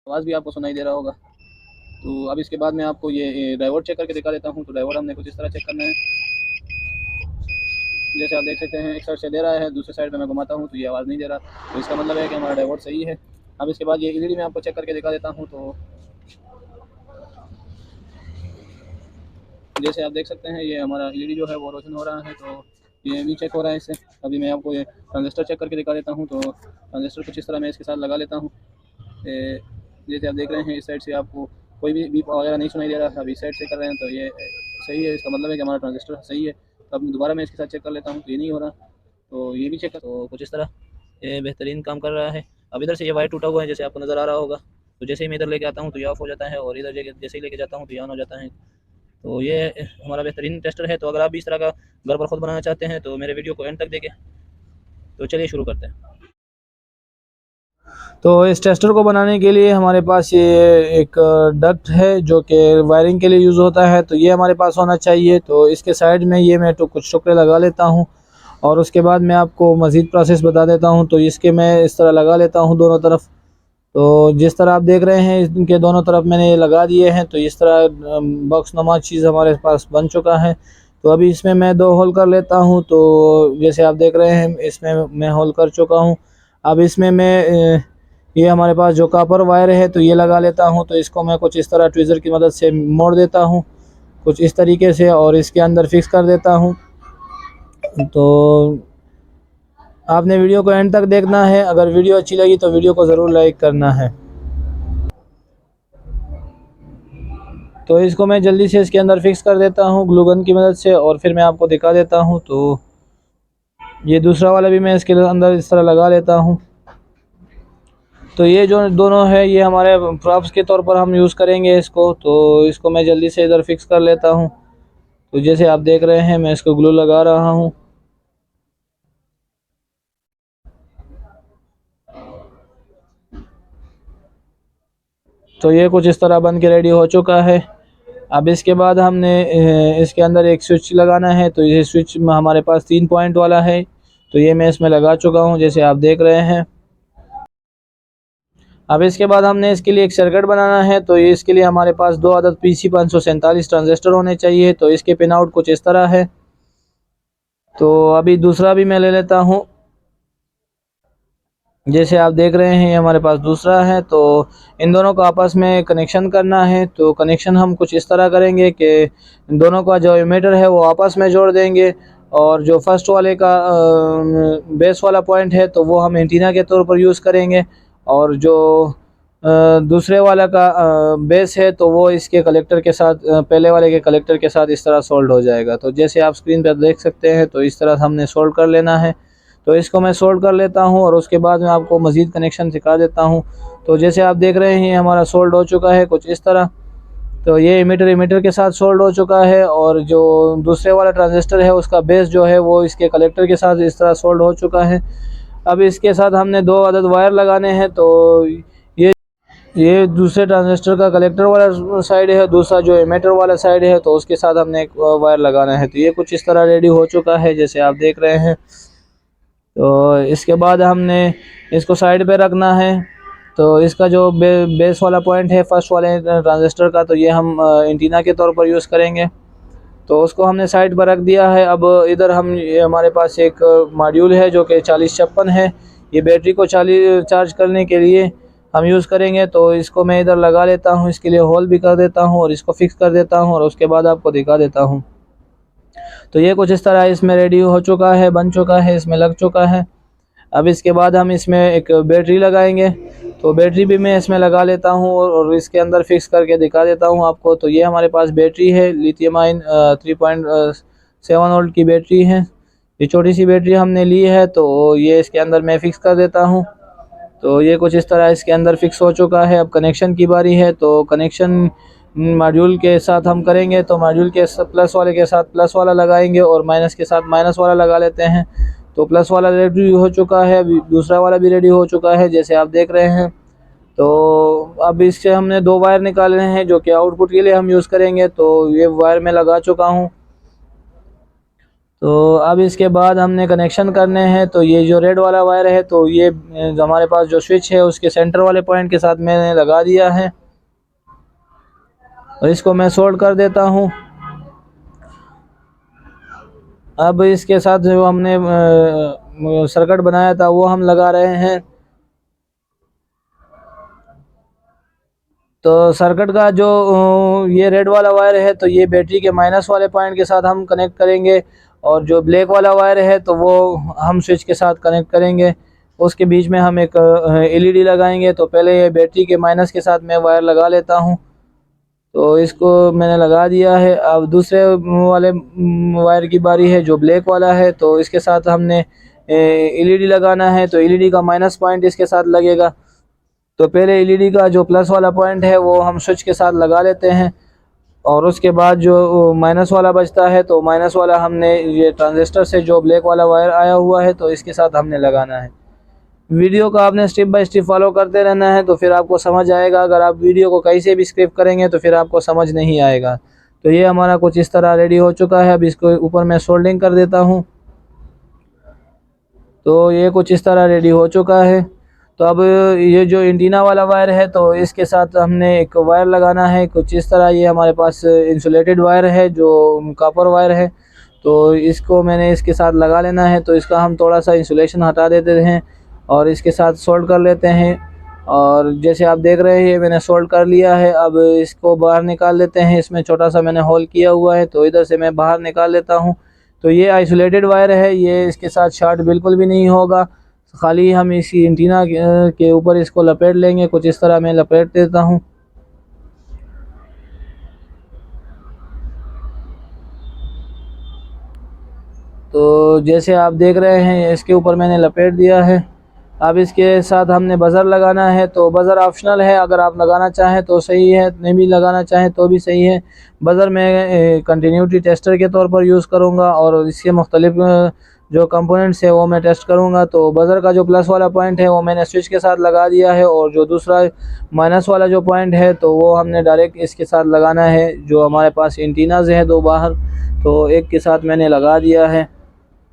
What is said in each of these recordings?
आवाज़ भी आपको सुनाई दे रहा होगा। तो अब इसके बाद मैं आपको ये ड्राइवर चेक करके दिखा देता हूँ। तो ड्राइवर हमने कुछ इस तरह चेक करना है। जैसे आप देख सकते हैं एक साइड से दे रहा है, दूसरे साइड पे मैं घुमाता हूँ तो ये आवाज़ नहीं दे रहा, तो इसका मतलब है कि हमारा ड्राइवर सही है। अब इसके बाद ये एलईडी मैं आपको चेक करके दिखा देता हूँ। तो जैसे आप देख सकते हैं ये हमारा एलईडी जो है वो रोशन हो रहा है, तो ये भी चेक हो रहा है इससे। अभी मैं आपको ये ट्रांजिस्टर चेक करके दिखा देता हूँ। तो ट्रांजिस्टर कुछ इस तरह मैं इसके साथ लगा लेता हूँ। जैसे आप देख रहे हैं इस साइड से आपको कोई भी बीप वगैरह नहीं सुनाई दे रहा था, अभी इस साइड से कर रहे हैं तो ये सही है, इसका मतलब है कि हमारा ट्रांजिस्टर सही है। तो अब दोबारा मैं इसके साथ चेक कर लेता हूँ तो ये नहीं हो रहा, तो ये भी चेक कर, तो कुछ इस तरह ये बेहतरीन काम कर रहा है। अब इधर से ये वायर टूटा हुआ है, जैसे आपको नज़र आ रहा होगा। तो जैसे ही मैं इधर लेके आता हूँ तो ये ऑफ हो जाता है, और इधर जैसे ही लेके जाता हूँ तो ये ऑन हो जाता है। तो ये हमारा बेहतरीन टेस्टर है। तो अगर आप भी इस तरह का घर पर खुद बनाना चाहते हैं तो मेरे वीडियो को एंड तक देखें। तो चलिए शुरू करते हैं। तो इस टेस्टर को बनाने के लिए हमारे पास ये एक डक्ट है जो कि वायरिंग के लिए यूज़ होता है, तो ये हमारे पास होना चाहिए। तो इसके साइड में ये मैं तो कुछ टुकड़े लगा लेता हूँ, और उसके बाद मैं आपको मज़ीद प्रोसेस बता देता हूँ। तो इसके मैं इस तरह लगा लेता हूँ दोनों तरफ। तो जिस तरह आप देख रहे हैं इनके दोनों तरफ मैंने ये लगा दिए हैं। तो इस तरह बॉक्स नुमा चीज़ हमारे पास बन चुका है। तो अभी इसमें मैं 2 होल कर लेता हूँ। तो जैसे आप देख रहे हैं इसमें मैं होल कर चुका हूँ। अब इसमें मैं ये हमारे पास जो कॉपर वायर है तो ये लगा लेता हूँ। तो इसको मैं कुछ इस तरह ट्विज़र की मदद से मोड़ देता हूँ कुछ इस तरीके से, और इसके अंदर फिक्स कर देता हूँ। तो आपने वीडियो को एंड तक देखना है। अगर वीडियो अच्छी लगी तो वीडियो को ज़रूर लाइक करना है। तो इसको मैं जल्दी से इसके अंदर फिक्स कर देता हूँ ग्लू गन की मदद से, और फिर मैं आपको दिखा देता हूँ। तो ये दूसरा वाला भी मैं इसके अंदर इस तरह लगा लेता हूँ। तो ये जो दोनों है ये हमारे प्रॉप्स के तौर पर हम यूज़ करेंगे इसको। तो इसको मैं जल्दी से इधर फिक्स कर लेता हूँ। तो जैसे आप देख रहे हैं मैं इसको ग्लू लगा रहा हूँ। तो ये कुछ इस तरह बन के रेडी हो चुका है। अब इसके बाद हमने इसके अंदर एक स्विच लगाना है। तो ये स्विच हमारे पास 3 पॉइंट वाला है। तो ये मैं इसमें लगा चुका हूँ जैसे आप देख रहे हैं। अब इसके बाद हमने इसके लिए एक सर्किट बनाना है। तो ये इसके लिए हमारे पास 2 अदद PC 547 ट्रांजिस्टर होने चाहिए। तो इसके पिन आउट कुछ इस तरह है। तो अभी दूसरा भी मैं ले लेता हूँ। जैसे आप देख रहे हैं ये हमारे पास दूसरा है। तो इन दोनों को आपस में कनेक्शन करना है। तो कनेक्शन हम कुछ इस तरह करेंगे कि दोनों का जो एमीटर है वो आपस में जोड़ देंगे, और जो फर्स्ट वाले का बेस वाला पॉइंट है तो वो हम एंटीना के तौर पर यूज़ करेंगे, और जो दूसरे वाला का बेस है तो वो इसके कलेक्टर के साथ पहले वाले के कलेक्टर के साथ इस तरह सोल्ड हो जाएगा। तो जैसे आप स्क्रीन पर देख सकते हैं तो इस तरह हमने सोल्ड कर लेना है। तो इसको मैं सोल्ड कर लेता हूं, और उसके बाद मैं आपको मज़ीद कनेक्शन सिखा देता हूं। तो जैसे आप देख रहे हैं हमारा सोल्ड हो चुका है कुछ इस तरह। तो ये एमीटर के साथ सोल्ड हो चुका है, और जो दूसरे वाला ट्रांजिस्टर है उसका बेस जो है वो इसके कलेक्टर के साथ इस तरह सोल्ड हो चुका है। अब इसके साथ हमने 2 अदद वायर लगाने हैं। तो ये ये दूसरे ट्रांजिस्टर का कलेक्टर वाला साइड है, दूसरा जो एमीटर वाला साइड है तो उसके साथ हमने एक वायर लगाना है। तो ये कुछ इस तरह रेडी हो चुका है जैसे आप देख रहे हैं। तो इसके बाद हमने इसको साइड पे रखना है। तो इसका जो बेस वाला पॉइंट है फर्स्ट वाले ट्रांजिस्टर का, तो ये हम एंटीना के तौर पर यूज़ करेंगे। तो उसको हमने साइड पर रख दिया है। अब इधर हम ये हमारे पास एक मॉड्यूल है जो कि 4056 है। ये बैटरी को चार्ज करने के लिए हम यूज़ करेंगे। तो इसको मैं इधर लगा लेता हूँ, इसके लिए होल भी कर देता हूँ और इसको फिक्स कर देता हूँ, और उसके बाद आपको दिखा देता हूँ। तो ये कुछ इस तरह इसमें रेडी हो चुका है, बन चुका है, इसमें लग चुका है। अब इसके बाद हम इसमें एक बैटरी लगाएंगे। तो बैटरी भी मैं इसमें लगा लेता हूँ और इसके अंदर फिक्स करके दिखा देता हूँ आपको। तो ये हमारे पास बैटरी है, लिथियम आयन 3.7 वोल्ट की बैटरी है। ये छोटी सी बैटरी हमने ली है। तो ये इसके अंदर मैं फिक्स कर देता हूँ। तो ये कुछ इस तरह इसके अंदर फिक्स हो चुका है। अब कनेक्शन की बारी है। तो कनेक्शन मॉड्यूल के साथ हम करेंगे। तो मॉड्यूल के प्लस वाले के साथ प्लस वाला लगाएंगे और माइनस के साथ माइनस वाला लगा लेते हैं। तो प्लस वाला रेडी हो चुका है, अभी दूसरा वाला भी रेडी हो चुका है जैसे आप देख रहे हैं। तो अब इससे हमने 2 वायर निकालने हैं जो कि आउटपुट के लिए हम यूज़ करेंगे। तो ये वायर मैं लगा चुका हूँ। तो अब इसके बाद हमने कनेक्शन करने हैं। तो ये जो रेड वाला वायर है तो ये हमारे पास जो स्विच है उसके सेंटर वाले पॉइंट के साथ मैंने लगा दिया है और इसको मैं सोल्ड कर देता हूँ। अब इसके साथ जो हमने सर्किट बनाया था वो हम लगा रहे हैं। तो सर्किट का जो ये रेड वाला वायर है तो ये बैटरी के माइनस वाले पॉइंट के साथ हम कनेक्ट करेंगे और जो ब्लैक वाला वायर है तो वो हम स्विच के साथ कनेक्ट करेंगे। उसके बीच में हम एक एलईडी लगाएंगे। तो पहले ये बैटरी के माइनस के साथ मैं वायर लगा लेता हूँ। तो इसको मैंने लगा दिया है। अब दूसरे वाले वायर की बारी है जो ब्लैक वाला है। तो इसके साथ हमने एलईडी लगाना है। तो एलईडी का माइनस पॉइंट इसके साथ लगेगा। तो पहले एलईडी का जो प्लस वाला पॉइंट है वो हम स्विच के साथ लगा लेते हैं और उसके बाद जो माइनस वाला बचता है तो माइनस वाला हमने ये ट्रांजिस्टर से जो ब्लैक वाला वायर आया हुआ है तो इसके साथ हमने लगाना है। वीडियो को आपने स्टेप बाय स्टेप फॉलो करते रहना है तो फिर आपको समझ आएगा। अगर आप वीडियो को कहीं से भी स्किप करेंगे तो फिर आपको समझ नहीं आएगा। तो ये हमारा कुछ इस तरह रेडी हो चुका है। अब इसको ऊपर मैं सोल्डिंग कर देता हूँ। तो ये कुछ इस तरह रेडी हो चुका है। तो अब ये जो एंटीना वाला वायर है तो इसके साथ हमने एक वायर लगाना है कुछ इस तरह। ये हमारे पास इंसुलेटेड वायर है जो कॉपर वायर है। तो इसको मैंने इसके साथ लगा लेना है। तो इसका हम थोड़ा सा इंसुलेशन हटा देते हैं और इसके साथ सोल्ड कर लेते हैं। और जैसे आप देख रहे हैं मैंने सोल्ड कर लिया है। अब इसको बाहर निकाल लेते हैं। इसमें छोटा सा मैंने होल किया हुआ है तो इधर से मैं बाहर निकाल लेता हूँ। तो ये आइसोलेटेड वायर है। ये इसके साथ शॉर्ट बिल्कुल भी नहीं होगा। खाली हम इसी एंटीना के ऊपर इसको लपेट लेंगे। कुछ इस तरह मैं लपेट देता हूँ। तो जैसे आप देख रहे हैं इसके ऊपर मैंने लपेट दिया है। अब इसके साथ हमने बज़र लगाना है। तो बज़र ऑप्शनल है, अगर आप लगाना चाहें तो सही है, नहीं भी लगाना चाहें तो भी सही है। बज़र मैं कंटिन्यूटी टेस्टर के तौर पर यूज़ करूँगा और इसके मुख्तलिफ जो कंपोनेंट्स है वो मैं टेस्ट करूँगा। तो बज़र का जो प्लस वाला पॉइंट है वो मैंने स्विच के साथ लगा दिया है और जो दूसरा माइनस वाला जो पॉइंट है तो वो हमने डायरेक्ट इसके साथ लगाना है। जो हमारे पास एंटीनाज़ हैं दो बाहर तो एक के साथ मैंने लगा दिया है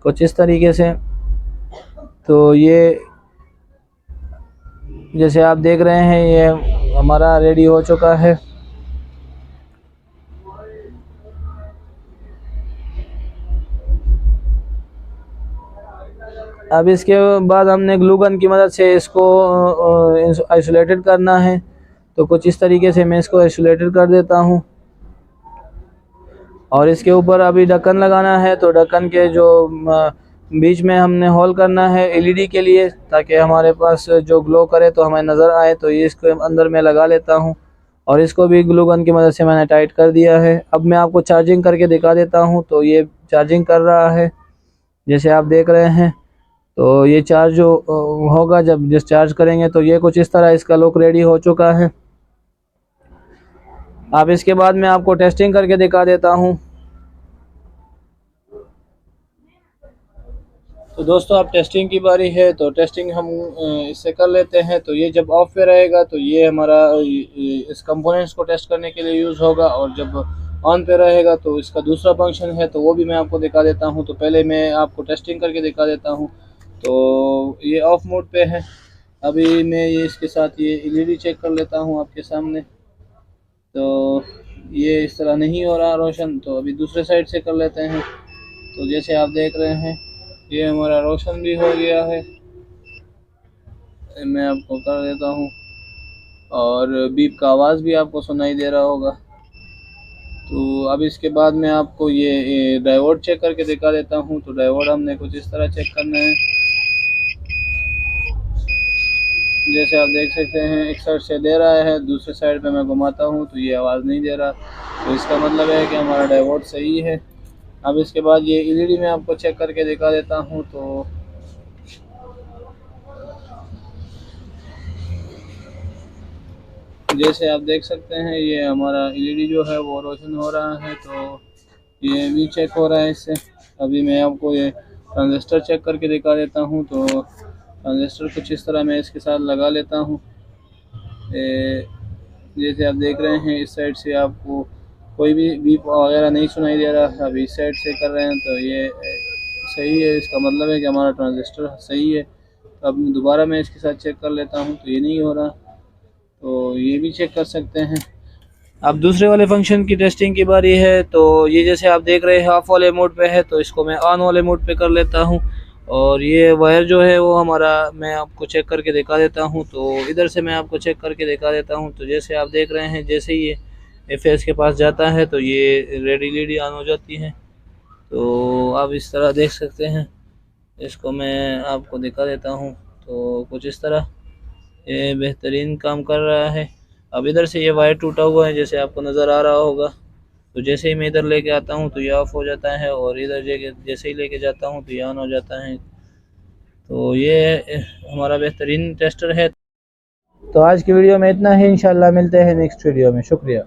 कुछ इस तरीके से। तो ये जैसे आप देख रहे हैं ये हमारा रेडी हो चुका है। अब इसके बाद हमने ग्लू गन की मदद से इसको आइसोलेटेड करना है। तो कुछ इस तरीके से मैं इसको आइसोलेटेड कर देता हूँ और इसके ऊपर अभी ढक्कन लगाना है। तो ढक्कन के जो बीच में हमने होल करना है एलईडी के लिए ताकि हमारे पास जो ग्लो करे तो हमें नज़र आए। तो ये इसको अंदर में लगा लेता हूँ और इसको भी ग्लू गन की मदद से मैंने टाइट कर दिया है। अब मैं आपको चार्जिंग करके दिखा देता हूँ। तो ये चार्जिंग कर रहा है जैसे आप देख रहे हैं। तो ये चार्ज जो होगा जब डिस्चार्ज करेंगे तो ये कुछ इस तरह इसका लुक रेडी हो चुका है। अब इसके बाद मैं आपको टेस्टिंग करके दिखा देता हूँ। तो दोस्तों अब टेस्टिंग की बारी है। तो टेस्टिंग हम इससे कर लेते हैं। तो ये जब ऑफ पे रहेगा तो ये हमारा इस कंपोनेंट्स को टेस्ट करने के लिए यूज़ होगा और जब ऑन पे रहेगा तो इसका दूसरा फंक्शन है तो वो भी मैं आपको दिखा देता हूँ। तो पहले मैं आपको टेस्टिंग करके दिखा देता हूँ। तो ये ऑफ मोड पे है। अभी मैं ये इसके साथ ये एलईडी चेक कर लेता हूँ आपके सामने। तो ये इस तरह नहीं हो रहा रोशन। तो अभी दूसरे साइड से कर लेते हैं। तो जैसे आप देख रहे हैं ये हमारा रोशन भी हो गया है। मैं आपको कर देता हूँ और बीप का आवाज़ भी आपको सुनाई दे रहा होगा। तो अब इसके बाद मैं आपको ये डायोड चेक करके दिखा देता हूँ। तो डायोड हमने कुछ इस तरह चेक करना है। जैसे आप देख सकते हैं एक साइड से दे रहा है, दूसरे साइड पे मैं घुमाता हूँ तो ये आवाज़ नहीं दे रहा। तो इसका मतलब है कि हमारा डायोड सही है। अब इसके बाद ये एलईडी मैं आपको चेक करके दिखा देता हूँ। तो जैसे आप देख सकते हैं ये हमारा एलईडी जो है वो रोशन हो रहा है। तो ये भी चेक हो रहा है इससे। अभी मैं आपको ये ट्रांजिस्टर चेक करके दिखा देता हूँ। तो ट्रांजिस्टर कुछ इस तरह मैं इसके साथ लगा लेता हूँ। जैसे आप देख रहे हैं इस साइड से आपको कोई भी बीप वगैरह नहीं सुनाई दे रहा। अभी सेट से कर रहे हैं तो ये सही है, इसका मतलब है कि हमारा ट्रांजिस्टर सही है। अब दोबारा मैं इसके साथ चेक कर लेता हूँ तो ये नहीं हो रहा, तो ये भी चेक कर सकते हैं। अब दूसरे वाले फंक्शन की टेस्टिंग की बारी है। तो ये जैसे आप देख रहे हैं ऑफ वाले मोड पे है, तो इसको मैं ऑन वाले मोड पे कर लेता हूँ। और ये वायर जो है वो हमारा मैं आपको चेक करके दिखा देता हूँ। तो इधर से मैं आपको चेक करके दिखा देता हूँ। तो जैसे आप देख रहे हैं, जैसे ही ये एफएस के पास जाता है तो ये रेड एलईडी ऑन हो जाती है। तो आप इस तरह देख सकते हैं, इसको मैं आपको दिखा देता हूँ। तो कुछ इस तरह ये बेहतरीन काम कर रहा है। अब इधर से ये वायर टूटा हुआ है, जैसे आपको नज़र आ रहा होगा। तो जैसे ही मैं इधर लेके आता हूँ तो ये ऑफ हो जाता है, और इधर जैसे ही लेके जाता हूँ तो ये ऑन हो जाता है। तो ये हमारा बेहतरीन टेस्टर है। तो आज की वीडियो में इतना ही, इंशाल्लाह मिलते हैं नेक्स्ट वीडियो में। शुक्रिया।